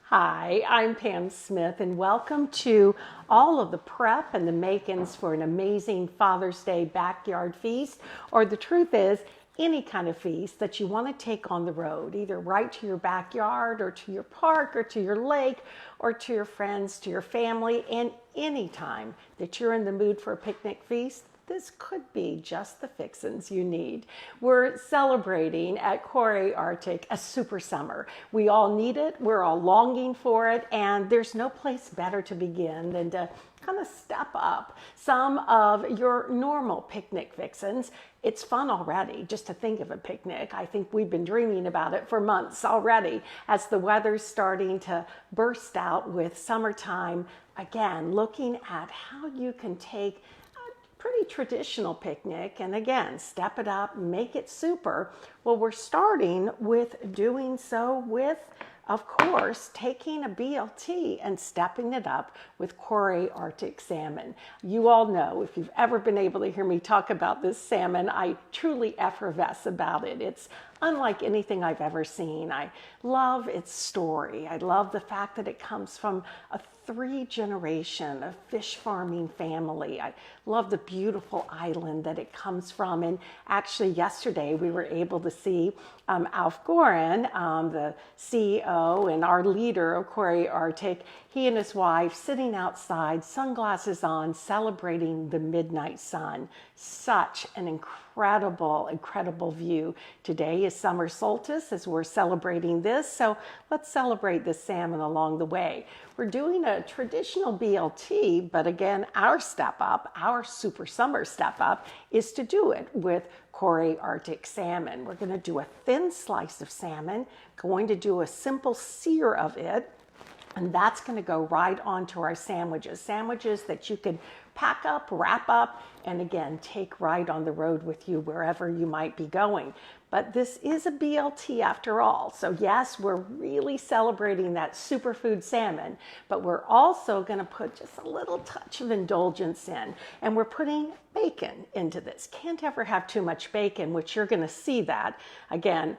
Hi, I'm Pam Smith, and welcome to all of the prep and the make-ins for an amazing Father's Day backyard feast, or the truth is, any kind of feast that you want to take on the road, either right to your backyard or to your park or to your lake or to your friends, to your family, and any time that you're in the mood for a picnic feast. This could be just the fixins you need. We're celebrating at Quarry Arctic a super summer. We all need it, we're all longing for it, and there's no place better to begin than to kind of step up some of your normal picnic fixins. It's fun already just to think of a picnic. I think we've been dreaming about it for months already as the weather's starting to burst out with summertime. Again, looking at how you can take pretty traditional picnic and again step it up, make it super. Well, we're starting with doing so with, of course, taking a BLT and stepping it up with Quarry Arctic salmon. You all know, if you've ever been able to hear me talk about this salmon, I truly effervesce about it. It's unlike anything I've ever seen. I love its story. I love the fact that it comes from a 3-generation of fish farming family. I love the beautiful island that it comes from. And actually yesterday we were able to see Alf Goren, the CEO and our leader of Quarry Arctic, he and his wife sitting outside, sunglasses on, celebrating the midnight sun. Such an incredible view. Today is summer solstice as we're celebrating this, so let's celebrate the salmon along the way. We're doing a traditional BLT, but again, our step up, our super summer step up, is to do it with Quarry Arctic salmon. We're going to do a thin slice of salmon, going to do a simple sear of it, and that's going to go right onto our sandwiches. Sandwiches that you could pack up, wrap up, and again, take right on the road with you wherever you might be going. But this is a BLT after all. So yes, we're really celebrating that superfood salmon, but we're also going to put just a little touch of indulgence in. And we're putting bacon into this. Can't ever have too much bacon, which you're going to see that. Again,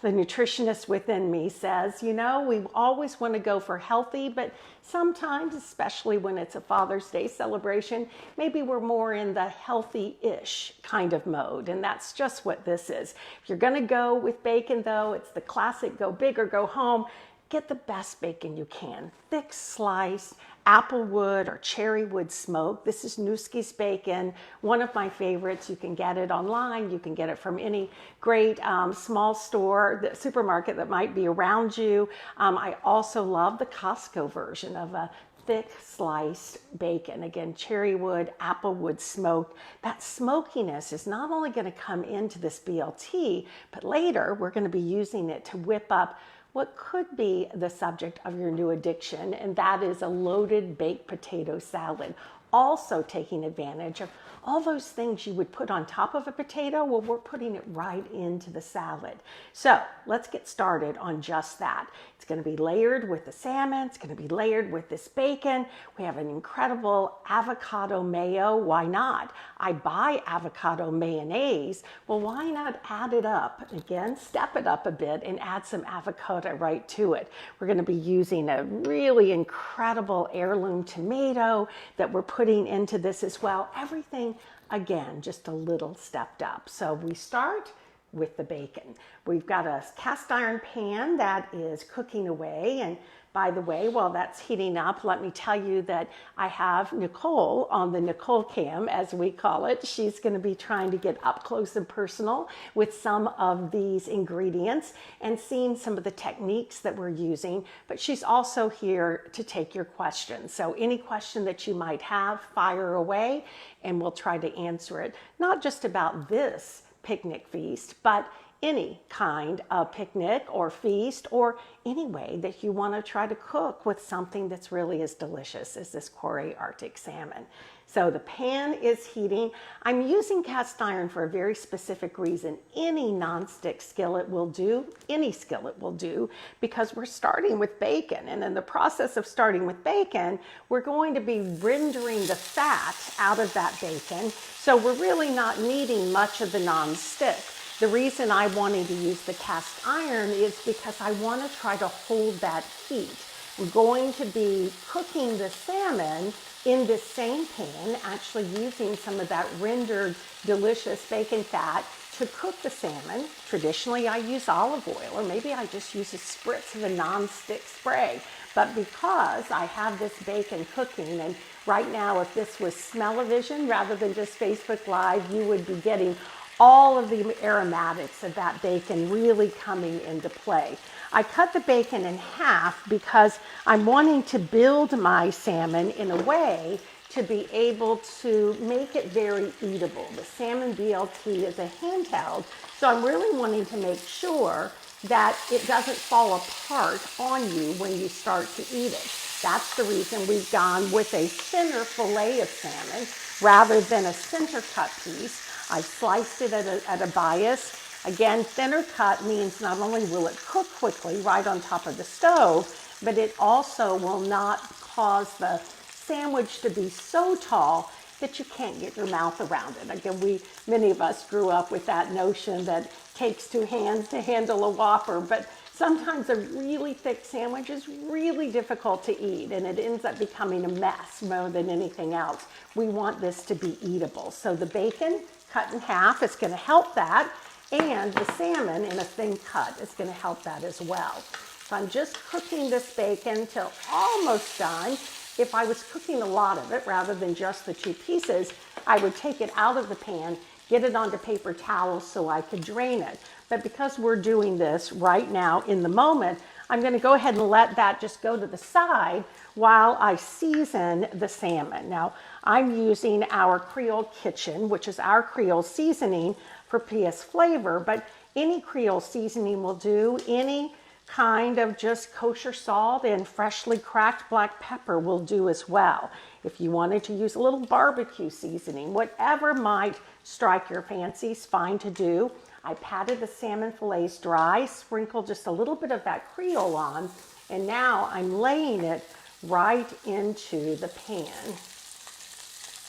the nutritionist within me says, you know, we always want to go for healthy, but sometimes, especially when it's a Father's Day celebration, maybe we're more in the healthy-ish kind of mode, and that's just what this is. If you're going to go with bacon, though, it's the classic go big or go home. Get the best bacon you can, thick sliced, applewood or cherrywood smoked. This is Nueske's bacon, one of my favorites. You can get it online. You can get it from any great small store, the supermarket that might be around you. I also love the Costco version of a thick sliced bacon. Again, cherrywood, applewood smoked. That smokiness is not only going to come into this BLT, but later we're going to be using it to whip up what could be the subject of your new addiction, and that is a loaded baked potato salad. Also taking advantage of all those things you would put on top of a potato, well, we're putting it right into the salad. So let's get started on just that. It's going to be layered with the salmon. It's going to be layered with this bacon. We have an incredible avocado mayo. Why not? I buy avocado mayonnaise. Well, why not add it up? Again, step it up a bit and add some avocado right to it. We're going to be using a really incredible heirloom tomato that we're putting into this as well. Everything, again, just a little stepped up. So we start with the bacon. We've got a cast iron pan that is cooking away, and by the way, while that's heating up, let me tell you that I have Nicole on the Nicole cam, as we call it. She's going to be trying to get up close and personal with some of these ingredients and seeing some of the techniques that we're using, but she's also here to take your questions. So any question that you might have, fire away, and we'll try to answer it. Not just about this picnic feast, but any kind of picnic or feast or any way that you want to try to cook with something that's really as delicious as this Quarry Arctic salmon. So the pan is heating. I'm using cast iron for a very specific reason. Any nonstick skillet will do, any skillet will do, because we're starting with bacon. And in the process of starting with bacon, we're going to be rendering the fat out of that bacon. So we're really not needing much of the nonstick. The reason I wanted to use the cast iron is because I want to try to hold that heat. I'm going to be cooking the salmon in this same pan, actually using some of that rendered delicious bacon fat to cook the salmon. Traditionally, I use olive oil, or maybe I just use a spritz of a non-stick spray. But because I have this bacon cooking, and right now, if this was smell-o-vision rather than just Facebook Live, you would be getting all of the aromatics of that bacon really coming into play. I cut the bacon in half because I'm wanting to build my salmon in a way to be able to make it very eatable. The Salmon BLT is a handheld, so I'm really wanting to make sure that it doesn't fall apart on you when you start to eat it. That's the reason we've gone with a thinner fillet of salmon rather than a center cut piece. I sliced it at a bias. Again, thinner cut means not only will it cook quickly right on top of the stove, but it also will not cause the sandwich to be so tall that you can't get your mouth around it. Again, many of us grew up with that notion that it takes two hands to handle a Whopper, but sometimes a really thick sandwich is really difficult to eat, and it ends up becoming a mess more than anything else. We want this to be eatable. So the bacon cut in half is going to help that, and the salmon in a thin cut is going to help that as well. So I'm just cooking this bacon till almost done. If I was cooking a lot of it rather than just the two pieces, I would take it out of the pan, get it onto paper towels so I could drain it. But because we're doing this right now in the moment, I'm going to go ahead and let that just go to the side while I season the salmon. Now, I'm using our Creole Kitchen, which is our Creole seasoning for PS flavor, but any Creole seasoning will do. Any kind of just kosher salt and freshly cracked black pepper will do as well. If you wanted to use a little barbecue seasoning, whatever might strike your fancy is fine to do. I patted the salmon fillets dry, sprinkled just a little bit of that Creole on, and now I'm laying it right into the pan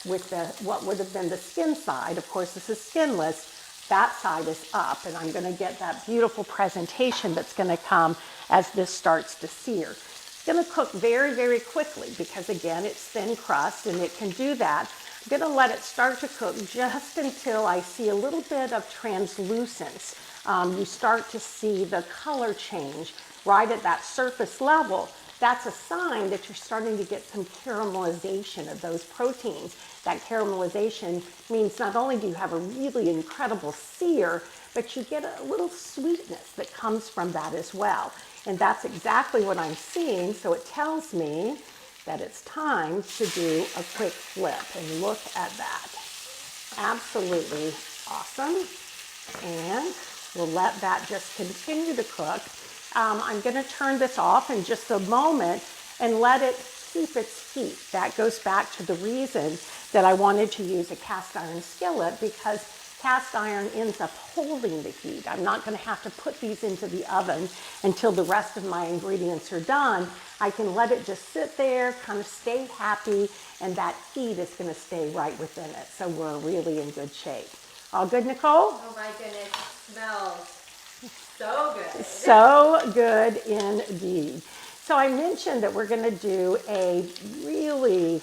with what would have been the skin side. Of course, this is skinless. That side is up, and I'm going to get that beautiful presentation that's going to come as this starts to sear. It's going to cook very, very quickly because, again, it's thin crust, and it can do that. I'm going to let it start to cook just until I see a little bit of translucence. You start to see the color change right at that surface level. That's a sign that you're starting to get some caramelization of those proteins. That caramelization means not only do you have a really incredible sear, but you get a little sweetness that comes from that as well. And that's exactly what I'm seeing, so it tells me that it's time to do a quick flip, and look at that. Absolutely awesome. And we'll let that just continue to cook. I'm going to turn this off in just a moment and let it keep its heat. That goes back to the reason that I wanted to use a cast iron skillet, because cast iron ends up holding the heat. I'm not going to have to put these into the oven until the rest of my ingredients are done. I can let it just sit there, kind of stay happy, and that heat is going to stay right within it. So we're really in good shape. All good, Nicole? Oh my goodness, it smells so good. So good indeed. So I mentioned that we're going to do a really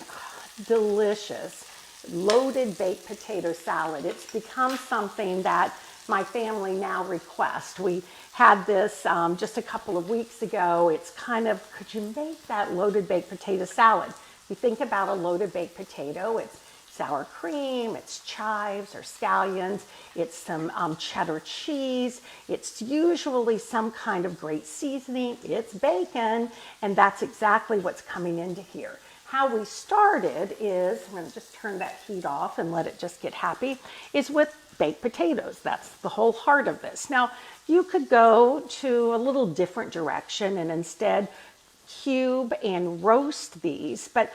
delicious loaded baked potato salad. It's become something that my family now requests. We had this just a couple of weeks ago. It's kind of, could you make that loaded baked potato salad? You think about a loaded baked potato, it's sour cream, it's chives or scallions, it's some cheddar cheese, it's usually some kind of great seasoning, it's bacon, and that's exactly what's coming into here. How we started is, I'm going to just turn that heat off and let it just get happy, is with baked potatoes. That's the whole heart of this. Now, you could go to a little different direction and instead cube and roast these, but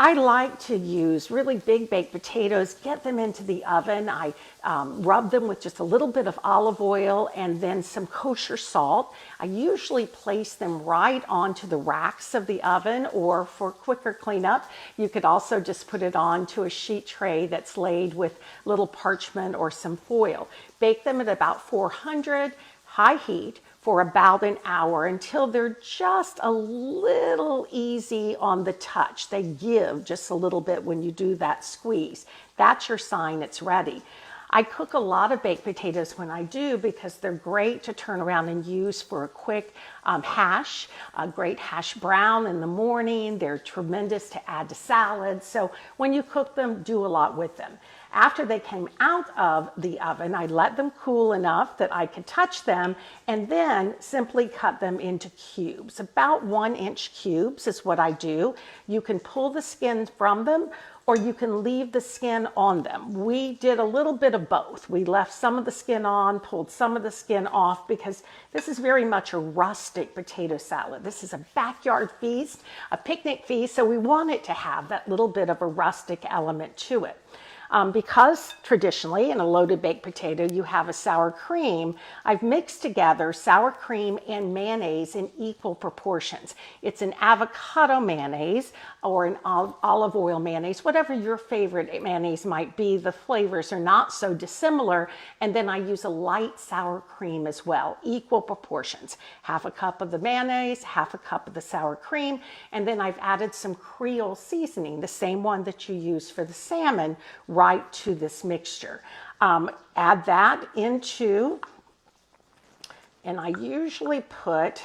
I like to use really big baked potatoes, get them into the oven. I rub them with just a little bit of olive oil and then some kosher salt. I usually place them right onto the racks of the oven, or for quicker cleanup, you could also just put it onto a sheet tray that's laid with little parchment or some foil. Bake them at about 400 high heat for about an hour until they're just a little easy on the touch. They give just a little bit when you do that squeeze. That's your sign it's ready. I cook a lot of baked potatoes when I do because they're great to turn around and use for a quick hash, a great hash brown in the morning. They're tremendous to add to salads. So when you cook them, do a lot with them. After they came out of the oven, I let them cool enough that I could touch them and then simply cut them into cubes. About 1-inch cubes is what I do. You can pull the skin from them or you can leave the skin on them. We did a little bit of both. We left some of the skin on, pulled some of the skin off because this is very much a rustic potato salad. This is a backyard feast, a picnic feast, so we want it to have that little bit of a rustic element to it. Because traditionally in a loaded baked potato you have a sour cream, I've mixed together sour cream and mayonnaise in equal proportions. It's an avocado mayonnaise or an olive oil mayonnaise, whatever your favorite mayonnaise might be. The flavors are not so dissimilar. And then I use a light sour cream as well, equal proportions. Half a cup of the mayonnaise, half a cup of the sour cream, and then I've added some Creole seasoning, the same one that you use for the salmon, right to this mixture. Add that into, and I usually put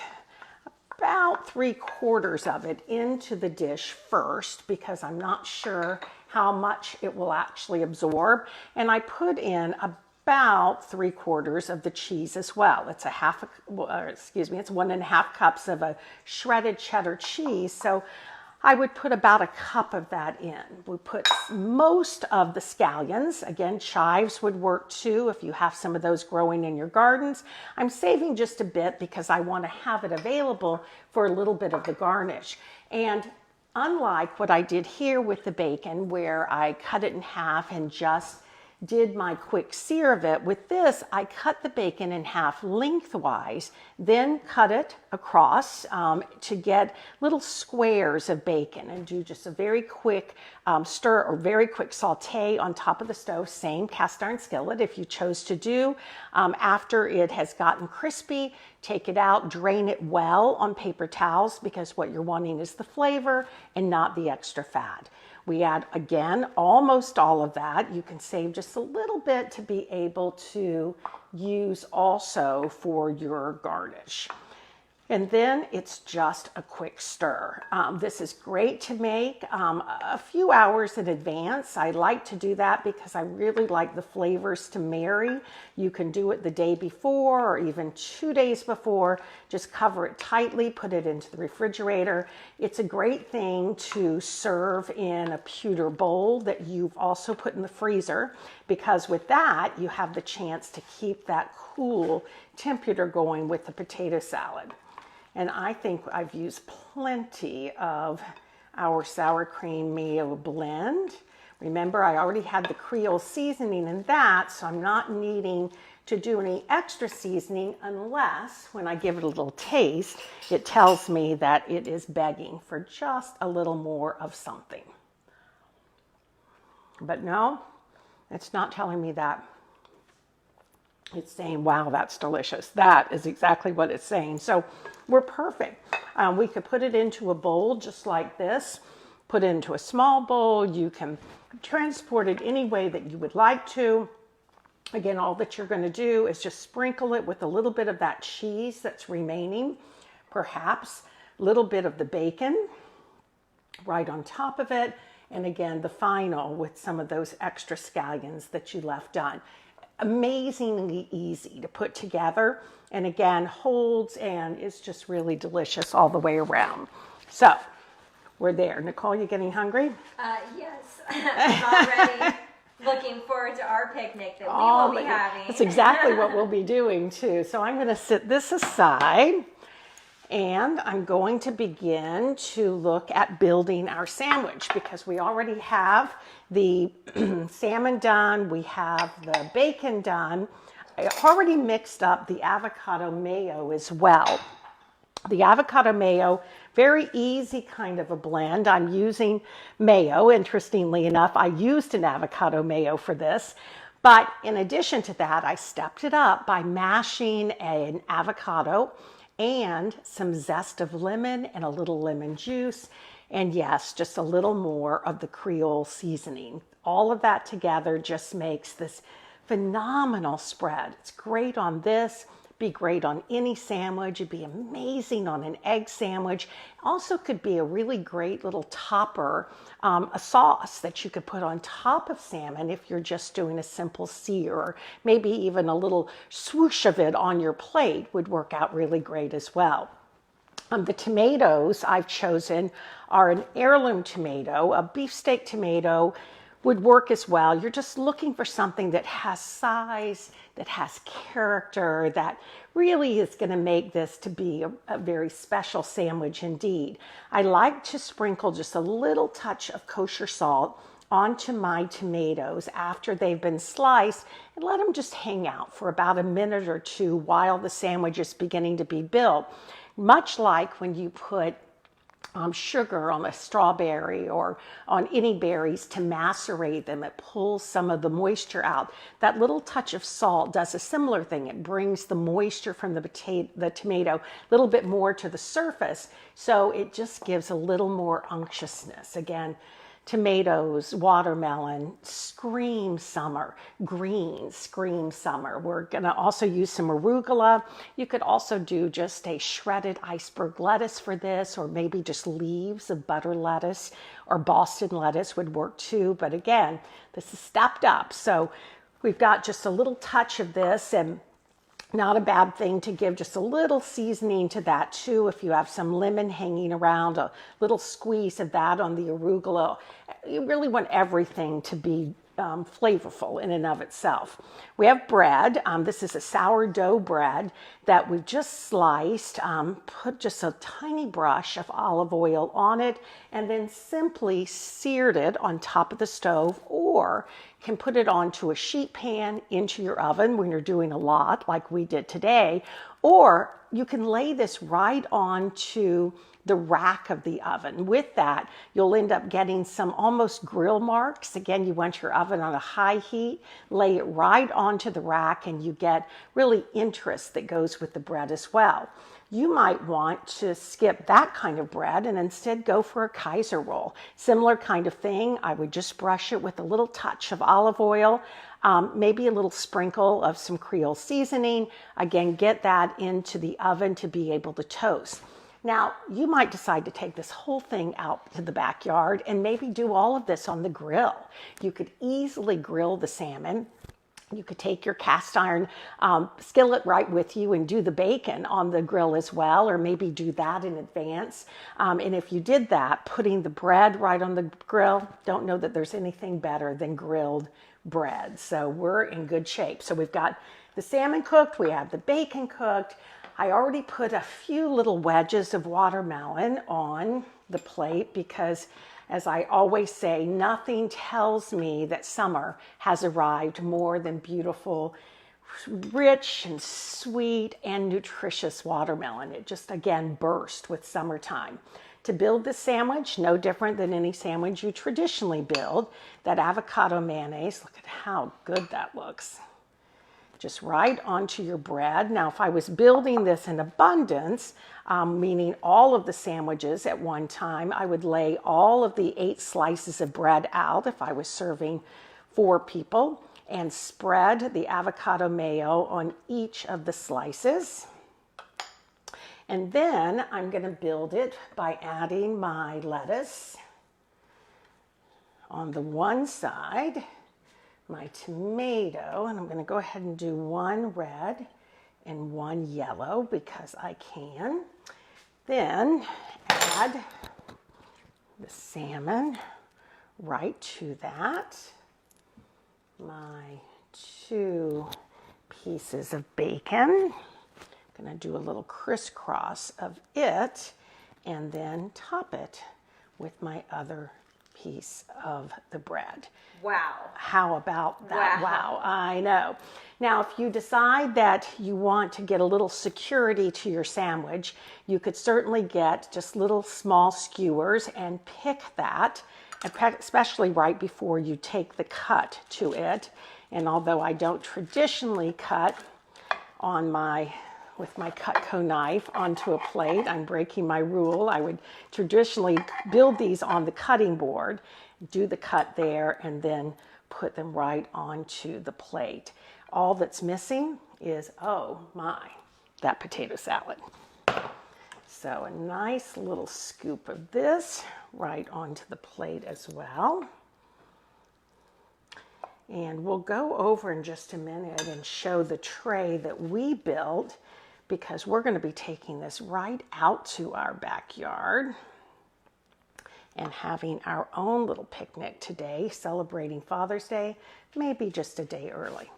about 3/4 of it into the dish first because I'm not sure how much it will actually absorb. And I put in about 3/4 of the cheese as well. It's it's 1.5 cups of a shredded cheddar cheese. So I would put about a cup of that in. We put most of the scallions. Again, chives would work too if you have some of those growing in your gardens. I'm saving just a bit because I want to have it available for a little bit of the garnish. And unlike what I did here with the bacon, where I cut it in half and just did my quick sear of it, with this I cut the bacon in half lengthwise, then cut it across to get little squares of bacon and do just a very quick stir or very quick saute on top of the stove, same cast iron skillet if you chose to do. After it has gotten crispy, take it out, drain it well on paper towels because what you're wanting is the flavor and not the extra fat. We add, again, almost all of that. You can save just a little bit to be able to use also for your garnish. And then it's just a quick stir. This is great to make a few hours in advance. I like to do that because I really like the flavors to marry. You can do it the day before or even 2 days before. Just cover it tightly, put it into the refrigerator. It's a great thing to serve in a pewter bowl that you've also put in the freezer, because with that you have the chance to keep that cool temperature going with the potato salad. And I think I've used plenty of our sour cream mayo blend. Remember, I already had the Creole seasoning in that, so I'm not needing to do any extra seasoning unless when I give it a little taste, it tells me that it is begging for just a little more of something. But no, it's not telling me that. It's saying, wow, that's delicious. That is exactly what it's saying. So we're perfect. We could put it into a bowl just like this, put it into a small bowl. You can transport it any way that you would like to. Again, all that you're going to do is just sprinkle it with a little bit of that cheese that's remaining, perhaps a little bit of the bacon right on top of it. And again, the final with some of those extra scallions that you left done. Amazingly easy to put together, and again holds and is just really delicious all the way around. So we're there. Nicole, you getting hungry? Yes. I'm already looking forward to our picnic that we will be having. That's exactly what we'll be doing too. So I'm going to set this aside And I'm going to begin to look at building our sandwich because we already have the salmon done, we have the bacon done. I already mixed up the avocado mayo as well. The avocado mayo, very easy kind of a blend. I'm using mayo, interestingly enough. I used an avocado mayo for this. But in addition to that, I stepped it up by mashing an avocado and some zest of lemon and a little lemon juice. And yes, just a little more of the Creole seasoning. All of that together just makes this phenomenal spread. It's great on this, be great on any sandwich. It'd be amazing on an egg sandwich. Also could be a really great little topper, a sauce that you could put on top of salmon if you're just doing a simple sear, or maybe even a little swoosh of it on your plate would work out really great as well. The tomatoes I've chosen are an heirloom tomato, a beefsteak tomato would work as well. You're just looking for something that has size, that has character, that really is going to make this to be a very special sandwich indeed. I like to sprinkle just a little touch of kosher salt onto my tomatoes after they've been sliced and let them just hang out for about a minute or two while the sandwich is beginning to be built. Much like when you put sugar on a strawberry or on any berries to macerate them. It pulls some of the moisture out. That little touch of salt does a similar thing. It brings the moisture from the tomato a little bit more to the surface, so it just gives a little more unctuousness. Again, tomatoes, watermelon, scream summer. Greens, scream summer. We're going to also use some arugula. You could also do just a shredded iceberg lettuce for this, or maybe just leaves of butter lettuce or Boston lettuce would work too. But again, this is stepped up. So we've got just a little touch of this, and not a bad thing to give just a little seasoning to that too. If you have some lemon hanging around, a little squeeze of that on the arugula. You really want everything to be flavorful in and of itself. We have bread. This is a sourdough bread that we've just sliced. Put just a tiny brush of olive oil on it and then simply seared it on top of the stove, or can put it onto a sheet pan into your oven when you're doing a lot like we did today, or you can lay this right onto the rack of the oven. With that, you'll end up getting some almost grill marks. Again, you want your oven on a high heat, lay it right onto the rack, and you get really interest that goes with the bread as well. You might want to skip that kind of bread and instead go for a Kaiser roll. Similar kind of thing. I would just brush it with a little touch of olive oil, maybe a little sprinkle of some Creole seasoning. Again, get that into the oven to be able to toast. Now, you might decide to take this whole thing out to the backyard and maybe do all of this on the grill. You could easily grill the salmon. You could take your cast iron skillet right with you and do the bacon on the grill as well, or maybe do that in advance. And if you did that, putting the bread right on the grill, don't know that there's anything better than grilled bread. So we're in good shape. So we've got the salmon cooked, we have the bacon cooked. I already put a few little wedges of watermelon on the plate because, as I always say, nothing tells me that summer has arrived more than beautiful, rich and sweet and nutritious watermelon. It just, again, burst with summertime. To build this sandwich, no different than any sandwich you traditionally build, that avocado mayonnaise, look at how good that looks. Just right onto your bread. Now, if I was building this in abundance, meaning all of the sandwiches at one time, I would lay all of the 8 slices of bread out if I was serving 4 people and spread the avocado mayo on each of the slices. And then I'm going to build it by adding my lettuce on the one side, my tomato, and I'm going to go ahead and do 1 red and 1 yellow because I can. Then add the salmon right to that. My 2 pieces of bacon. I'm going to do a little crisscross of it and then top it with my other piece of the bread. Wow. How about that? Wow. Wow, I know. Now, if you decide that you want to get a little security to your sandwich, you could certainly get just little small skewers and pick that, especially right before you take the cut to it. And although I don't traditionally cut with my Cutco knife onto a plate, I'm breaking my rule. I would traditionally build these on the cutting board, do the cut there, and then put them right onto the plate. All that's missing is, oh my, that potato salad. So a nice little scoop of this right onto the plate as well. And we'll go over in just a minute and show the tray that we built, because we're going to be taking this right out to our backyard and having our own little picnic today, celebrating Father's Day, maybe just a day early.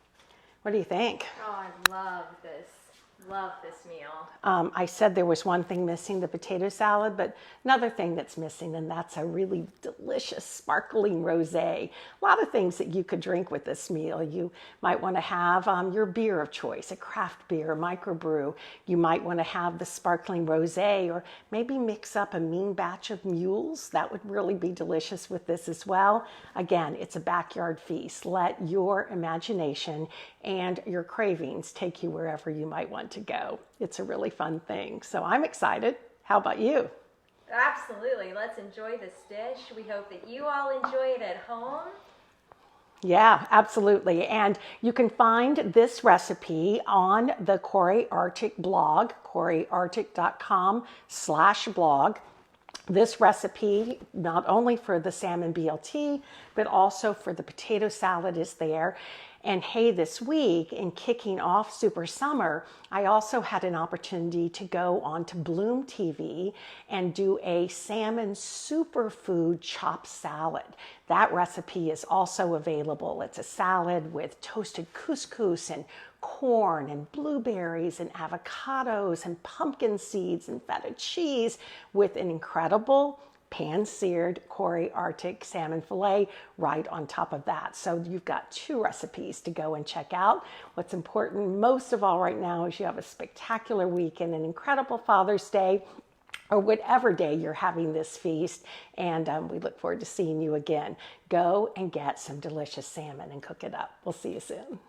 What do you think? Oh, I love this. Love this meal. I said there was one thing missing, the potato salad, but another thing that's missing, and that's a really delicious sparkling rosé. A lot of things that you could drink with this meal. You might want to have your beer of choice, a craft beer, a microbrew. You might want to have the sparkling rosé, or maybe mix up a mean batch of mules. That would really be delicious with this as well. Again, it's a backyard feast. Let your imagination and your cravings take you wherever you might want to go. It's a really fun thing. So I'm excited. How about you? Absolutely. Let's enjoy this dish. We hope that you all enjoy it at home. Yeah, absolutely. And you can find this recipe on the Corey Arctic blog, coreyarctic.com/blog. This recipe, not only for the salmon BLT, but also for the potato salad, is there. And hey, this week, in kicking off Super Summer, I also had an opportunity to go on to Bloom TV and do a salmon superfood chopped salad. That recipe is also available. It's a salad with toasted couscous and corn and blueberries and avocados and pumpkin seeds and feta cheese, with an incredible pan-seared Corey Arctic salmon fillet right on top of that. So you've got 2 recipes to go and check out. What's important most of all right now is you have a spectacular week and an incredible Father's Day, or whatever day you're having this feast. And we look forward to seeing you again. Go and get some delicious salmon and cook it up. We'll see you soon.